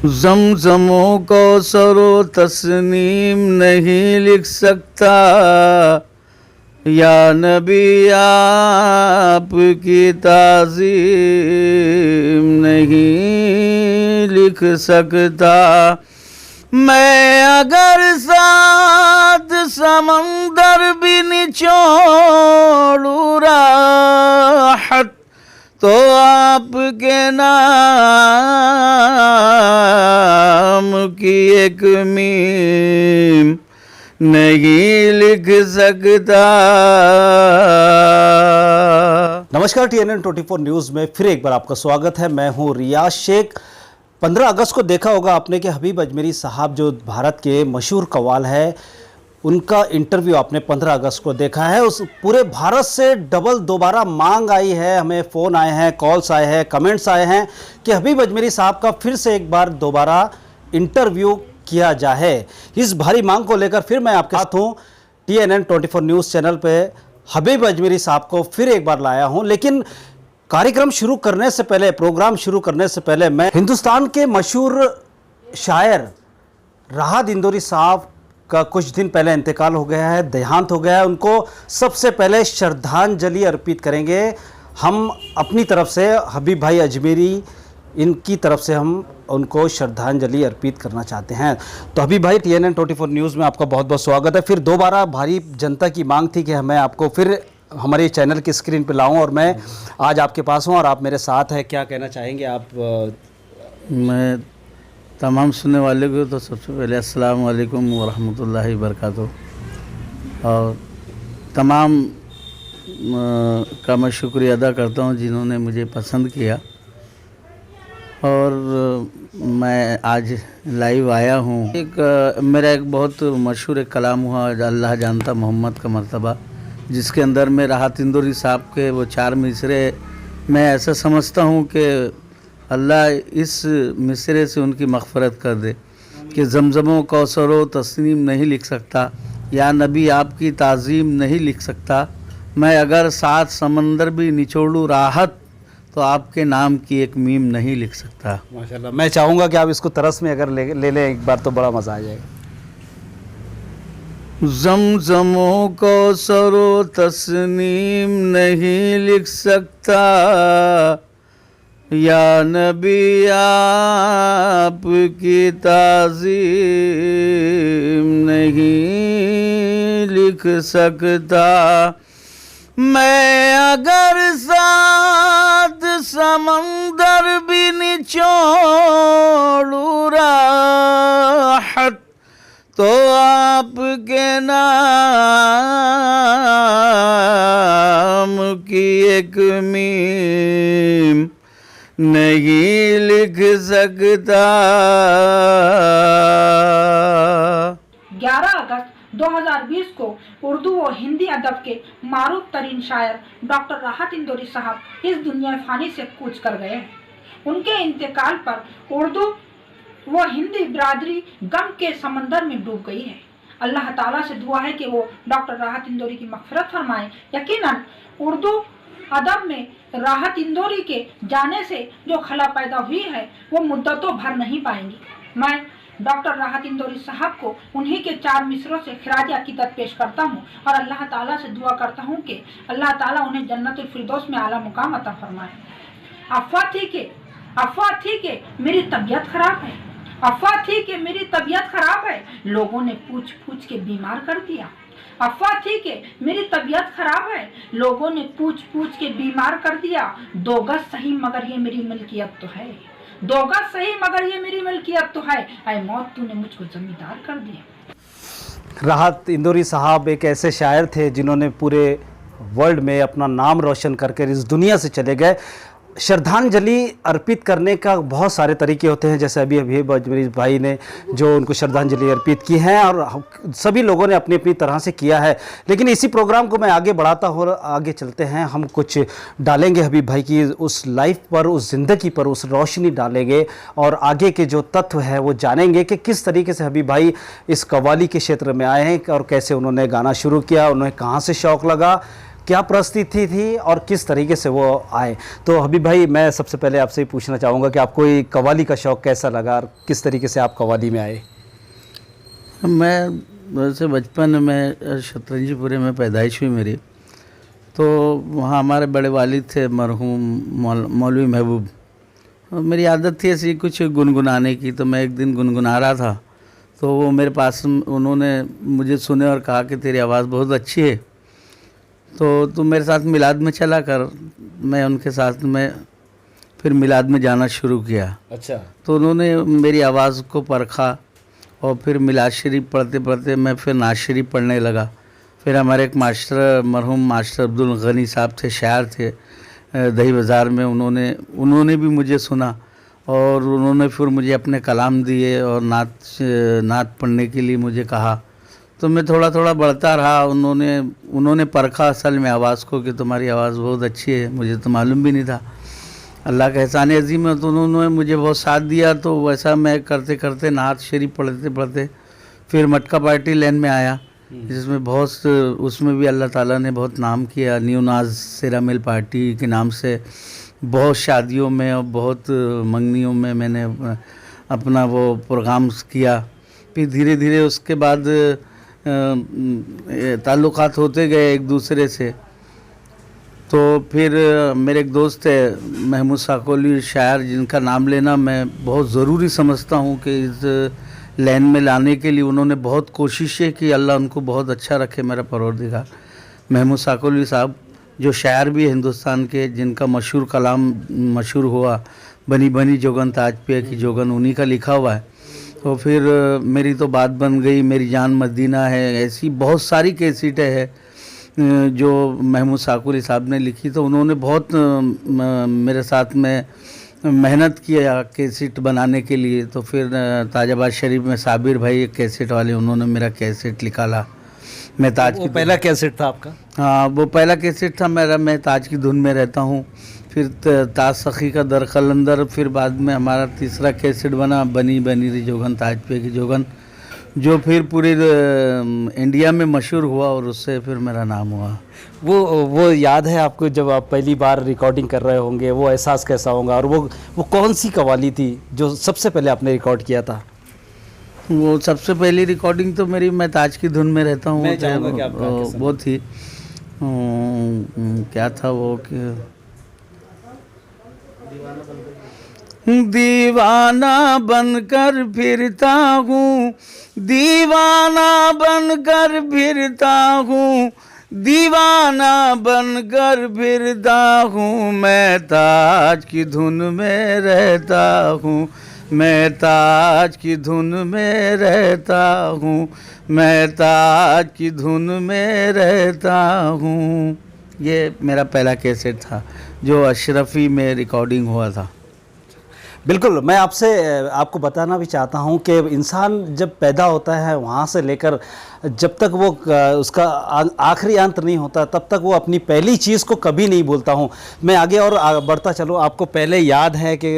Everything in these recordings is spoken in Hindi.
ज़मज़मो को सरो तस्नीम नहीं लिख सकता, या नबी आपकी ताज़ीम नहीं लिख सकता। मैं अगर सात समंदर भी निचोड़ूं राहत, तो आपके नाम की एक मीम नहीं लिख सकता। नमस्कार, TNN 24 न्यूज़ में फिर एक बार आपका स्वागत है। मैं हूं रियाज शेख। 15 अगस्त को देखा होगा आपने कि हबीब अजमेरी साहब जो भारत के मशहूर कव्वाल है, उनका इंटरव्यू आपने 15 अगस्त को देखा है। उस पूरे भारत से दोबारा मांग आई है, हमें फ़ोन आए हैं, कॉल्स आए हैं, कमेंट्स आए हैं कि हबीब अजमेरी साहब का फिर से एक बार दोबारा इंटरव्यू किया जाए। इस भारी मांग को लेकर फिर मैं आपके साथ हूँ। TNN 24 न्यूज़ चैनल पे हबीब अजमेरी साहब को फिर एक बार लाया हूँ। लेकिन कार्यक्रम शुरू करने से पहले, प्रोग्राम शुरू करने से पहले, मैं हिंदुस्तान के मशहूर शायर राहत इंदौरी साहब का कुछ दिन पहले इंतकाल हो गया है, देहांत हो गया है। उनको सबसे पहले श्रद्धांजलि अर्पित करेंगे हम अपनी तरफ से। हबीब भाई अजमेरी, इनकी तरफ से हम उनको श्रद्धांजलि अर्पित करना चाहते हैं। तो हबीब भाई, TNN 24 न्यूज़ में आपका बहुत बहुत स्वागत है। फिर दोबारा भारी जनता की मांग थी कि मैं आपको फिर हमारे चैनल की स्क्रीन पे लाऊं, और मैं आज आपके पास हूं और आप मेरे साथ हैं। क्या कहना चाहेंगे आप? मैं तमाम सुनने वाले को तो सबसे पहले अस्सलाम वालेकुम व रहमतुल्लाहि व बरकातुहू, और तमाम का मैं शुक्रिया अदा करता हूं जिन्होंने मुझे पसंद किया। और मैं आज लाइव आया हूं। मेरा एक बहुत मशहूर एक कलाम हुआ, अल्लाह जानता मोहम्मद का मर्तबा, जिसके अंदर में राहत इंदौरी साहब के वो 4 मिसरे मैं ऐसा समझता हूं कि अल्लाह इस मिसरे से उनकी मग़फ़रत कर दे कि ज़मज़मो कौसरो तस्नीम नहीं लिख सकता, या नबी आपकी ताज़ीम नहीं लिख सकता। मैं अगर 7 समंदर भी निचोड़ूं राहत, तो आपके नाम की एक मीम नहीं लिख सकता। माशाल्लाह। मैं चाहूँगा कि आप इसको तरस में अगर ले लें एक बार, तो बड़ा मज़ा आ जाएगा। ज़मज़मो को सरो तस्नीम नहीं लिख सकता, या नबी आपकी ताज़ीम नहीं लिख सकता। मैं अगर 7 समंदर भी निचोड़ूं राहत, तो आपके नाम की एक मीम नहीं लिख सकता। 11 अगस्त 2020 को उर्दू और हिंदी अदब के मारूफ तरीन शायर डॉक्टर राहत इंदौरी साहब इस दुनिया फ़ानी से कूच कर गए हैं। उनके इंतकाल पर उर्दू व हिंदी बिरादरी गम के समंदर में डूब गई है। अल्लाह ताला से दुआ है कि वो डॉक्टर राहत इंदौरी की मग़फ़िरत फरमाएं। यकीनन उर्दू अदब में राहत इंदौरी के जाने से जो खला पैदा हुई है, वो मुद्दतों भर नहीं पाएंगी। मैं डॉक्टर राहत इंदौरी साहब को उन्हीं के 4 मिसरों से खिराज अकीदत पेश करता हूँ, और अल्लाह ताला से दुआ करता हूँ कि अल्लाह ताला उन्हें जन्नतुल फिरदौस में आला मुकाम अता फरमाए। अफ़वाह थी कि मेरी तबीयत खराब है, अफ़वाह थी कि मेरी तबीयत खराब है, लोगों ने पूछ पूछ के बीमार कर दिया। अफ़वाह थी कि मेरी तबीयत खराब है, लोगों ने पूछ पूछ के बीमार कर दिया। 2 गज सही मगर ये मेरी मिल्कियत तो है, 2 गज सही मगर ये मेरी मिल्कियत तो है, ऐ मौत तूने मुझको जमींदार कर दिया। राहत इंदौरी साहब एक ऐसे शायर थे जिन्होंने पूरे वर्ल्ड में अपना नाम रोशन करके इस दुनिया से चले गए। श्रद्धांजलि अर्पित करने का बहुत सारे तरीके होते हैं, जैसे अभी अजमेरी भाई ने जो उनको श्रद्धांजलि अर्पित की है, और सभी लोगों ने अपनी अपनी तरह से किया है। लेकिन इसी प्रोग्राम को मैं आगे बढ़ाता हूँ, आगे चलते हैं। हम कुछ डालेंगे हबीब भाई की उस लाइफ पर, उस ज़िंदगी पर, उस रोशनी डालेंगे, और आगे के जो तत्व है वो जानेंगे कि किस तरीके से हबीब भाई इस कव्वाली के क्षेत्र में आए हैं और कैसे उन्होंने गाना शुरू किया, उन्हें कहाँ से शौक़ लगा, क्या परिस्थिति थी और किस तरीके से वो आए? तो हबीब भाई, मैं सबसे पहले आपसे ही पूछना चाहूँगा कि आपको ये कव्वाली का शौक़ कैसा लगा और किस तरीके से आप कव्वाली में आए? मैं वैसे बचपन में शतरंजीपुरे में पैदाइश हुई मेरी, तो वहाँ हमारे बड़े वालिद थे मरहूम मौलवी महबूब। मेरी आदत थी ऐसी कुछ गुनगुनाने की, तो मैं एक दिन गुनगुना रहा था, तो वो मेरे पास उन्होंने मुझे सुने और कहा कि तेरी आवाज़ बहुत अच्छी है, तो तू मेरे साथ मिलाद में चला कर। मैं उनके साथ में फिर मिलाद में जाना शुरू किया। अच्छा। तो उन्होंने मेरी आवाज़ को परखा और फिर मिलाद शरीफ पढ़ते पढ़ते मैं फिर नाज शरीफ पढ़ने लगा। फिर हमारे एक मास्टर मरहूम मास्टर अब्दुल गनी साहब थे, शायर थे दही बाज़ार में, उन्होंने भी मुझे सुना और उन्होंने फिर मुझे अपने कलाम दिए और नात पढ़ने के लिए मुझे कहा। तो मैं थोड़ा थोड़ा बढ़ता रहा। उन्होंने परखा असल में आवाज़ को कि तुम्हारी आवाज़ बहुत अच्छी है, मुझे तो मालूम भी नहीं था। अल्लाह का एहसान अज़ीम है, तो उन्होंने मुझे बहुत साथ दिया। तो वैसा मैं करते करते नात शरीफ पढ़ते पढ़ते फिर मटका पार्टी लाइन में आया, जिसमें उसमें भी अल्लाह ताला ने बहुत नाम किया। न्यू नाज सेरा मिल पार्टी के नाम से बहुत शादियों में और बहुत मंगनियों में मैंने अपना वो प्रोग्राम्स किया। फिर धीरे धीरे उसके बाद ताल्लुकात होते गए एक दूसरे से। तो फिर मेरे एक दोस्त है महमूद साकोली शायर, जिनका नाम लेना मैं बहुत ज़रूरी समझता हूँ कि इस लाइन में लाने के लिए उन्होंने बहुत कोशिशें की। अल्लाह उनको बहुत अच्छा रखे मेरा परवरदिगार। महमूद साकोली साहब जो शायर भी है हिंदुस्तान के, जिनका मशहूर कलाम मशहूर हुआ बनी बनी जोगन ताज पे की जोगन, उन्हीं का लिखा हुआ है। तो फिर मेरी तो बात बन गई, मेरी जान मदीना है, ऐसी बहुत सारी कैसेटें हैं जो महमूद साकोली साहब ने लिखी। तो उन्होंने बहुत मेरे साथ में मेहनत किया कैसेट बनाने के लिए। तो फिर ताजाबाद शरीफ में साबिर भाई एक कैसेट वाले, उन्होंने मेरा कैसेट निकाला। मैं ताज की पहला कैसेट था आपका? हाँ, वो पहला कैसेट था मेरा। मैं ताज की धुन में रहता हूँ, फिर ताज सखी का दर कलंदर, फिर बाद में हमारा तीसरा कैसेट बना बनी बनी री जोगन ताज पे की जोगन, जो फिर पूरे इंडिया में मशहूर हुआ और उससे फिर मेरा नाम हुआ। वो याद है आपको जब आप पहली बार रिकॉर्डिंग कर रहे होंगे, वो एहसास कैसा होगा? और वो कौन सी कव्वाली थी जो सबसे पहले आपने रिकॉर्ड किया था? वो सबसे पहली रिकॉर्डिंग तो मेरी मैं ताज की धुन में रहता हूँ, वो थी क्या था वो कि दीवाना बनकर फिरता हूँ, दीवाना बनकर फिरता हूँ, दीवाना बनकर फिरता हूँ, मैं ताज की धुन में रहता हूँ, मैं ताज की धुन में रहता हूँ, मैं ताज की धुन में रहता हूँ। ये मेरा पहला कैसेट था जो अशरफी में रिकॉर्डिंग हुआ था। बिल्कुल, मैं आपको बताना भी चाहता हूँ कि इंसान जब पैदा होता है वहाँ से लेकर जब तक वो उसका आखिरी अंत नहीं होता, तब तक वो अपनी पहली चीज़ को कभी नहीं भूलता हूँ। मैं आगे और बढ़ता चलूँ। आपको पहले याद है कि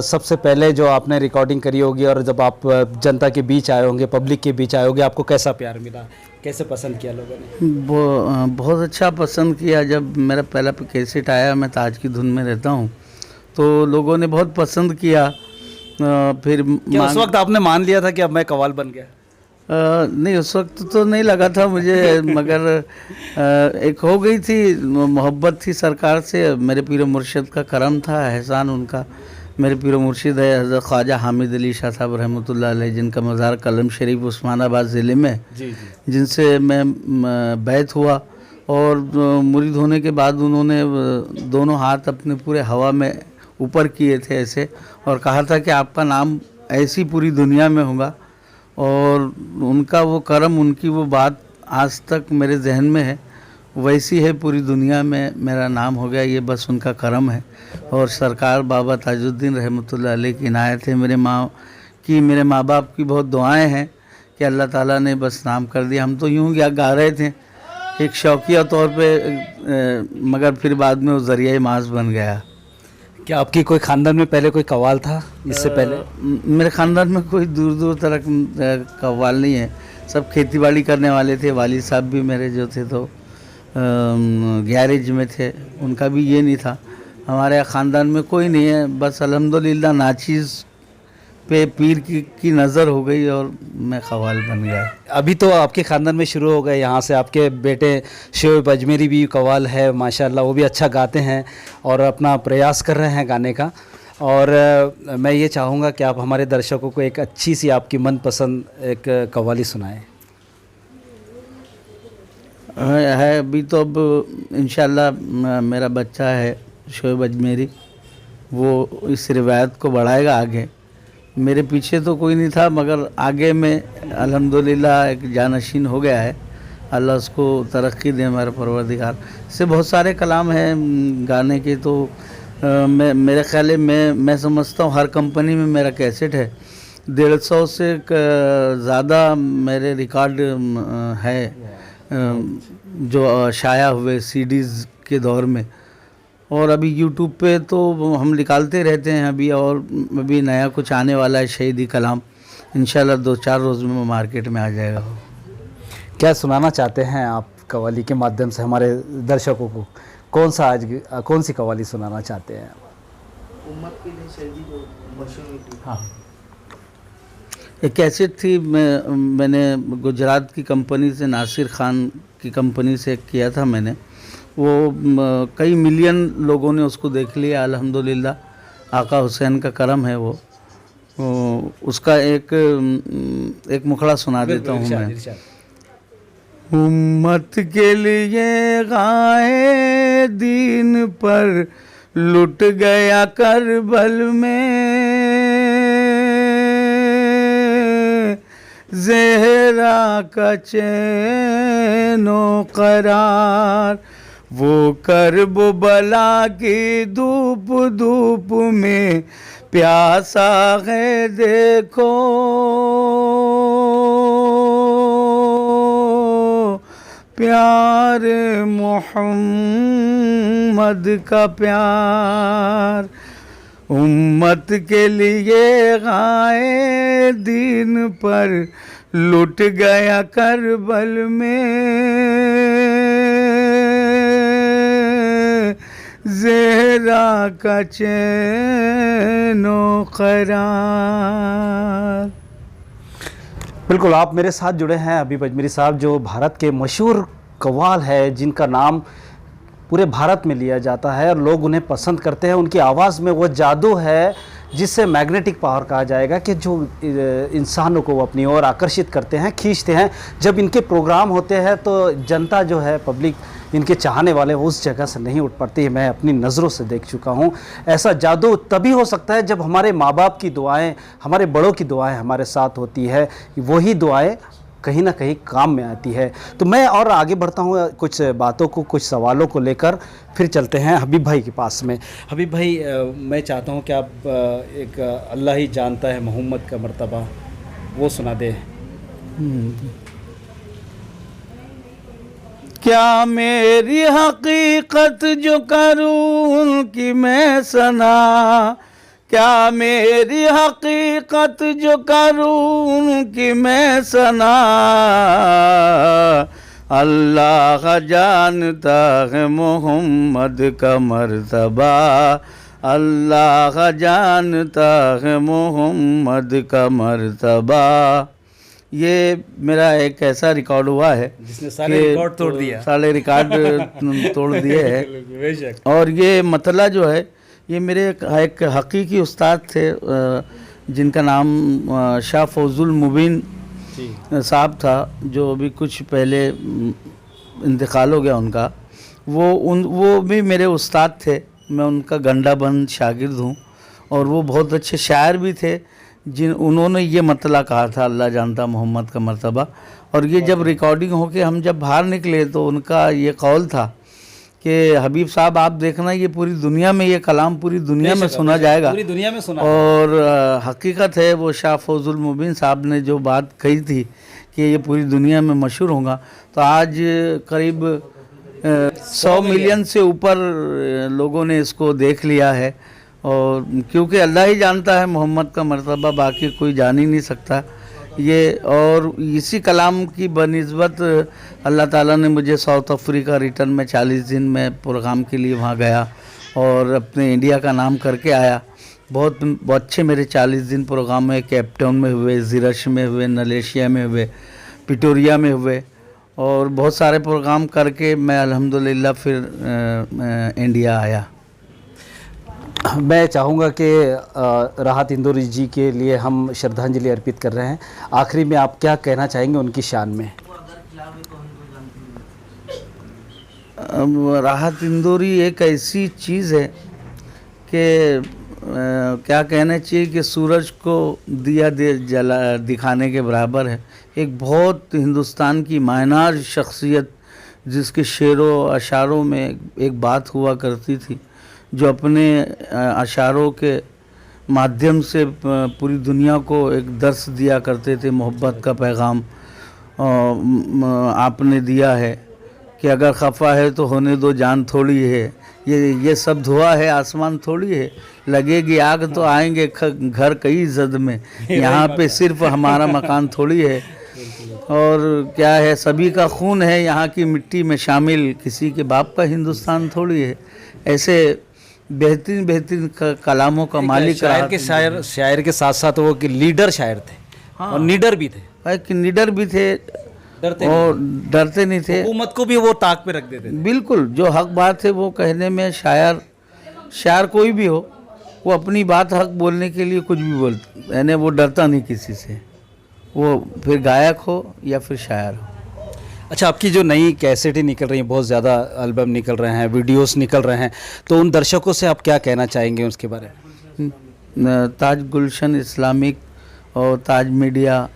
सबसे पहले जो आपने रिकॉर्डिंग करी होगी और जब आप जनता के बीच आए होंगे, पब्लिक के बीच आए होंगे, आपको कैसा प्यार मिला, कैसे पसंद किया लोगों ने? बहुत अच्छा पसंद किया। जब मेरा पहला कैसेट आया, मैं ताज की धुन में रहता हूँ, तो लोगों ने बहुत पसंद किया। फिर उस वक्त आपने मान लिया था कि अब मैं कव्वाल बन गया? नहीं, उस वक्त तो नहीं लगा था मुझे, मगर एक हो गई थी मोहब्बत थी सरकार से। मेरे पीर मुर्शिद का करम था, एहसान उनका। मेरे पीर मुर्शिद है हज़रत ख्वाजा हामिद अली शाह साहब रहमतुल्लाह अलैह, जिनका मज़ार कलम शरीफ उस्मानाबाद ज़िले में, जिनसे मैं बैत हुआ। और मुरीद होने के बाद उन्होंने दोनों हाथ अपने पूरे हवा में ऊपर किए थे ऐसे, और कहा था कि आपका नाम ऐसी पूरी दुनिया में होगा। और उनका वो करम, उनकी वो बात आज तक मेरे जहन में है, वैसी है पूरी दुनिया में मेरा नाम हो गया। ये बस उनका करम है। और सरकार बाबा ताजुद्दीन रहमतुल्लाह अलैह की इनायत है। मेरे माँ बाप की बहुत दुआएं हैं कि अल्लाह ताला ने बस नाम कर दिया। हम तो यूँ गा रहे थे एक शौकिया तौर पे, मगर फिर बाद में वो ज़रिया मास बन गया। क्या आपकी कोई ख़ानदान में पहले कोई कव्वाल था इससे पहले? मेरे ख़ानदान में कोई दूर दूर तक कव्वाल नहीं है, सब खेती बाड़ी करने वाले थे। वालिद साहब भी मेरे जो थे तो गैरेज में थे, उनका भी ये नहीं था। हमारे ख़ानदान में कोई नहीं है, बस अल्हम्दुलिल्लाह नाचीज़ पे पीर की नज़र हो गई और मैं क़व्वाल बन गया। अभी तो आपके ख़ानदान में शुरू हो गए, यहाँ से आपके बेटे शोएब अजमेरी भी कव्वाल है माशाल्लाह, वो भी अच्छा गाते हैं और अपना प्रयास कर रहे हैं गाने का। और मैं ये चाहूँगा कि आप हमारे दर्शकों को एक अच्छी सी आपकी मनपसंद एक कव्वाली सुनाएं। है अभी तो अब इंशाल्लाह मेरा बच्चा है शोएब अजमेरी, वो इस रिवायत को बढ़ाएगा आगे। मेरे पीछे तो कोई नहीं था, मगर आगे में अल्हम्दुलिल्लाह एक जानशीन हो गया है। अल्लाह उसको तरक्की दे हमारा परवरदिगार। से बहुत सारे कलाम हैं गाने के, तो मेरे ख्याल मैं समझता हूँ हर कंपनी में मेरा कैसेट है। 150 से ज़्यादा मेरे रिकॉर्ड है जो शाया हुए सीडीज़ के दौर में। और अभी यूट्यूब पे तो हम निकालते रहते हैं अभी, और अभी नया कुछ आने वाला है शहीदी कलाम, इंशाल्लाह 2-4 रोज़ में मार्केट में आ जाएगा। क्या सुनाना चाहते हैं आप कव्वाली के माध्यम से हमारे दर्शकों को? कौन सी कव्वाली सुनाना चाहते हैं? हाँ, एक कैसेट थी, मैंने गुजरात की कंपनी से, नासिर खान की कंपनी से किया था मैंने। वो कई मिलियन लोगों ने उसको देख लिया अल्हम्दुलिल्लाह। आका हुसैन का करम है वो। उसका एक मुखड़ा सुना देता हूँ मैं। उम्मत के लिए गाए दीन पर लुट गया करबल में, ज़हरा का चैनो करार, वो करब बला की धूप धूप में प्यासा है देखो, प्यार मोहम्मद का प्यार। उम्मत के लिए गाए दीन पर लुट गया करबल में, ज़हरा का चैनो करार। बिल्कुल, आप मेरे साथ जुड़े हैं हबीब अजमेरी साहब, जो भारत के मशहूर कव्वाल है, जिनका नाम पूरे भारत में लिया जाता है और लोग उन्हें पसंद करते हैं। उनकी आवाज़ में वो जादू है जिससे मैग्नेटिक पावर कहा जाएगा, कि जो इंसानों को वो अपनी ओर आकर्षित करते हैं, खींचते हैं। जब इनके प्रोग्राम होते हैं तो जनता जो है, पब्लिक, इनके चाहने वाले उस जगह से नहीं उठ पाती है। मैं अपनी नज़रों से देख चुका हूँ। ऐसा जादू तभी हो सकता है जब हमारे माँ बाप की दुआएं, हमारे बड़ों की दुआएं हमारे साथ होती है। वही दुआएं कहीं ना कहीं काम में आती है। तो मैं और आगे बढ़ता हूँ कुछ बातों को, कुछ सवालों को लेकर, फिर चलते हैं हबीब भाई के पास में। हबीब भाई, मैं चाहता हूँ कि आप एक अल्लाह ही जानता है मोहम्मद का मर्तबा, वो सुना दे। क्या मेरी हकीकत जो करूँ उनकी मैं सना, क्या मेरी हकीकत जो करूँ उनकी मैं सना, अल्लाह जानता है मोहम्मद का मर्तबा, अल्लाह जानता है मोहम्मद का मर्तबा। ये मेरा एक ऐसा रिकॉर्ड हुआ है जिसने सारे रिकॉर्ड तोड़ दिया, सारे रिकॉर्ड तोड़ दिए हैं। और ये मतला जो है, ये मेरे एक हकीकी उस्ताद थे जिनका नाम शाह फौजुल मुबीन साहब था, जो अभी कुछ पहले इंतकाल हो गया उनका। वो भी मेरे उस्ताद थे, मैं उनका गंडा बंद शागिर्द हूँ। और वो बहुत अच्छे शायर भी थे, उन्होंने ये मतला कहा था, अल्लाह जानता मोहम्मद का मर्तबा। और ये जब रिकॉर्डिंग होके हम जब बाहर निकले तो उनका ये कौल था कि हबीब साहब आप देखना, ये पूरी दुनिया में, ये कलाम पूरी दुनिया में सुना जाएगा, पूरी दुनिया में सुना। और हकीकत है वो शाह फौजुल मुबीन साहब ने जो बात कही थी कि ये पूरी दुनिया में मशहूर होगा, तो आज करीब 100 मिलियन से ऊपर लोगों ने इसको देख लिया है। और क्योंकि अल्लाह ही जानता है मोहम्मद का मर्तबा, बाकी कोई जान ही नहीं सकता। ये और इसी कलाम की बनिस्बत अल्लाह ताला ने मुझे साउथ अफ्रीका रिटर्न में 40 दिन में प्रोग्राम के लिए वहाँ गया और अपने इंडिया का नाम करके आया। बहुत अच्छे मेरे 40 दिन प्रोग्राम में केप टाउन में हुए, ज़िरश में हुए, मलेशिया में हुए, पिटोरिया में हुए और बहुत सारे प्रोग्राम करके मैं अल्हम्दुलिल्लाह फिर इंडिया आया। मैं चाहूँगा कि राहत इंदौरी जी के लिए हम श्रद्धांजलि अर्पित कर रहे हैं। आखिरी में आप क्या कहना चाहेंगे उनकी शान में? राहत इंदौरी एक ऐसी चीज़ है कि क्या कहना चाहिए कि सूरज को दिया जला दिखाने के बराबर है। एक बहुत हिंदुस्तान की मायनार शख्सियत जिसके शेरों अशारों में एक बात हुआ करती थी, जो अपने अशारों के माध्यम से पूरी दुनिया को एक दर्स दिया करते थे। मोहब्बत का पैगाम आपने दिया है कि अगर खफा है तो होने दो, जान थोड़ी है, ये सब धुआं है, आसमान थोड़ी है, लगेगी आग तो आएंगे घर कई जद में, यहाँ पे सिर्फ हमारा मकान थोड़ी है। और क्या है, सभी का खून है यहाँ की मिट्टी में शामिल, किसी के बाप का हिंदुस्तान थोड़ी है। ऐसे बेहतरीन बेहतरीन कलामों का मालिक शायर के शायर के साथ साथ वो कि लीडर शायर थे। हाँ। और नीडर भी थे। कि नीडर भी थे, डरते नहीं थे। हुकूमत को भी वो ताक पे रख देते थे। बिल्कुल, जो हक बात है वो कहने में शायर कोई भी हो, वो अपनी बात हक बोलने के लिए कुछ भी बोलता, यानी वो डरता नहीं किसी से, वो फिर गायक हो या फिर शायर हो। अच्छा, आपकी जो नई कैसेटें निकल रही हैं, बहुत ज़्यादा एल्बम निकल रहे हैं, वीडियोस निकल रहे हैं, तो उन दर्शकों से आप क्या कहना चाहेंगे उसके बारे में? ताज गुलशन इस्लामिक और ताज मीडिया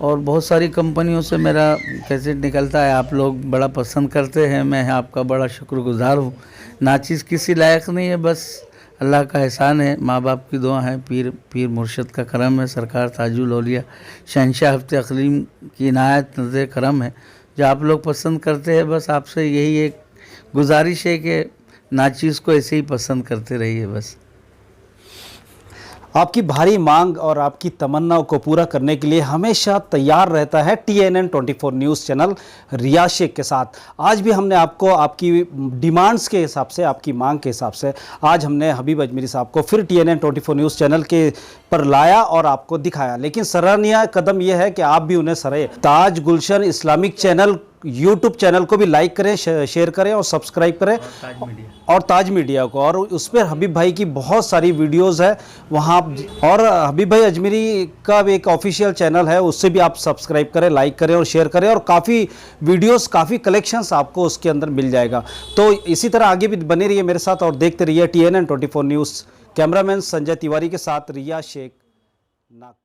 और बहुत सारी कंपनियों से मेरा कैसेट निकलता है। आप लोग बड़ा पसंद करते हैं, मैं आपका बड़ा शुक्रगुजार हूँ। नाचिज़ किसी लायक नहीं है, बस अल्लाह का एहसान है, माँ बाप की दुआ है, पीर मुर्शद का करम है, सरकार ताजुल औलिया शहंशाह हफ्ते अक़लीम की इनायत नज़र करम है। जो आप लोग पसंद करते हैं, बस आपसे यही एक गुजारिश है कि नाचीज़ को ऐसे ही पसंद करते रहिए। बस आपकी भारी मांग और आपकी तमन्नाओं को पूरा करने के लिए हमेशा तैयार रहता है TNN 24 न्यूज़ चैनल रियाज शेख के साथ। आज भी हमने आपको आपकी डिमांड्स के हिसाब से, आपकी मांग के हिसाब से, आज हमने हबीब अजमेरी साहब को फिर TNN 24 न्यूज़ चैनल के पर लाया और आपको दिखाया। लेकिन सराहनीय कदम यह है कि आप भी उन्हें सराहे। ताज गुलशन इस्लामिक चैनल YouTube चैनल को भी लाइक करें, शेयर करें और सब्सक्राइब करें, और ताज मीडिया को, और उस पर हबीब भाई की बहुत सारी वीडियोस है वहाँ। और हबीब भाई अजमेरी का भी एक ऑफिशियल चैनल है, उससे भी आप सब्सक्राइब करें, लाइक करें और शेयर करें, और काफ़ी वीडियोस, काफ़ी कलेक्शंस आपको उसके अंदर मिल जाएगा। तो इसी तरह आगे भी बने रहिए मेरे साथ और देखते रहिए TNN 24 news. Cameraman Sanjay Tiwari के साथ रिया शेख, नागपुर।